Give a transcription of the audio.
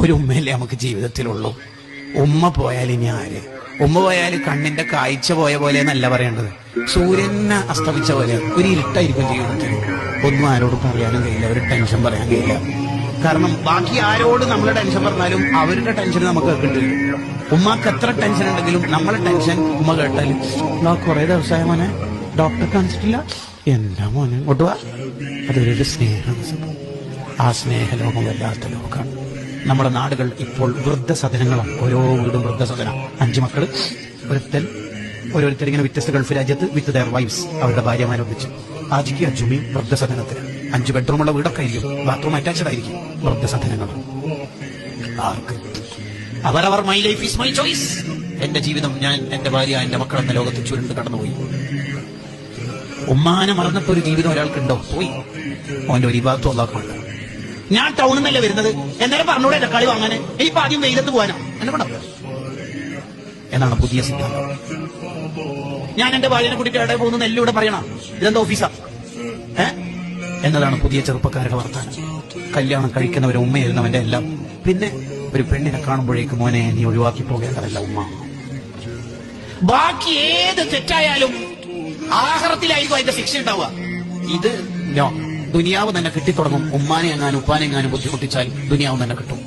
ഒരു ഉമ്മയല്ലേ നമുക്ക് ജീവിതത്തിലുള്ളൂ. ഉമ്മ പോയാൽ ഇനി ആര്? ഉമ്മ പോയാൽ കണ്ണിന്റെ കാഴ്ച പോയ പോലെ എന്നല്ല പറയേണ്ടത്, സൂര്യനെ അസ്തമിച്ച പോലെ ഒരു ഇരുട്ടായിരിക്കും ജീവിതത്തിൽ. ഒന്നും ആരോടും പറയാനും കഴിയില്ല, ഒരു ടെൻഷൻ പറയാൻ കഴിയില്ല. കാരണം ബാക്കി ആരോട് നമ്മൾ ടെൻഷൻ പറഞ്ഞാലും അവരുടെ ടെൻഷൻ നമുക്ക് കേൾക്കേണ്ടി വരും. ഉമ്മക്ക് എത്ര ടെൻഷൻ ഉണ്ടെങ്കിലും നമ്മളെ ടെൻഷൻ ഉമ്മ കേട്ടാൽ കുറെ ദിവസമായ മോനെ ഡോക്ടറെ കാണിച്ചിട്ടില്ല, എന്താ മോനെ ഇങ്ങോട്ട് വാ. അതൊരു സ്നേഹം. ആ സ്നേഹലോകം വല്ലാത്ത ലോകമാണ്. നമ്മുടെ നാടുകൾ ഇപ്പോൾ വൃദ്ധസദനങ്ങളാണ്. ഓരോ വീടും വൃദ്ധസദനം. 5 മക്കള്, ഓരോരുത്തരിങ്ങനെ വ്യത്യസ്ത ഗൾഫ് രാജ്യത്ത് വിത്ത് ദയർ വൈഫ്സ്, അവരുടെ ഭാര്യമാരൊന്നിച്ച് ആജിക്ക് അജുമി വൃദ്ധസദനത്തിന്. 5 ബെഡ്റൂമുള്ള വീടൊക്കെ ആയിരിക്കും, ബാത്റൂം അറ്റാച്ച്ഡ് ആയിരിക്കും. വൃദ്ധസദനങ്ങൾ ആർക്ക്? അവരവർ my life is my choice. എന്റെ ജീവിതം, ഞാൻ, എന്റെ ഭാര്യ, എന്റെ മക്കൾ എന്ന ലോകത്ത് ചുരുണ്ട് കടന്നുപോയി. ഉമ്മാനെ മറന്നിട്ടൊരു ജീവിതം ഒരാൾക്കുണ്ടോ? പോയി. അവന്റെ ഒരു ഭാഗത്തും അല്ലാക്കുണ്ട്. ഞാൻ ടൗണിൽ നിന്നല്ലേ വരുന്നത്, എന്നാലും പറഞ്ഞൂടെ എന്റെ കളി വാങ്ങാന്, ഇനിയിപ്പോ ആദ്യം വെയിലത്ത് പോകാനോ എന്നെ കൊണ്ടാ എന്നാണ് പുതിയ സിദ്ധാന്തം. ഞാൻ എന്റെ ഭാര്യനെ കൂട്ടിട്ട് എവിടെ പോകുന്ന എല്ലാം ഇവിടെ പറയണം, ഇതെന്താ ഓഫീസാ എന്നതാണ് പുതിയ ചെറുപ്പക്കാരുടെ വർത്താനം. കല്യാണം കഴിക്കുന്നവരെ ഉമ്മയായിരുന്നവന്റെ എല്ലാം. പിന്നെ ഒരു പെണ്ണിനെ കാണുമ്പോഴേക്ക് മോനെ നീ ഒഴിവാക്കി പോകേണ്ടതല്ല ഉമ്മ. ബാക്കി ഏത് തെറ്റായാലും ആഖിറത്തിലായിരിക്കും അതിന്റെ ശിക്ഷ ഉണ്ടാവുക. ഇത് ദുനിയാവ് തന്നെ കിട്ടിത്തുടങ്ങും. ഉമ്മാനെ എങ്ങാനും ഉപ്പാനെ എങ്ങാനും ബുദ്ധിമുട്ടിച്ചാൽ ദുനിയാവ് തന്നെ കിട്ടും.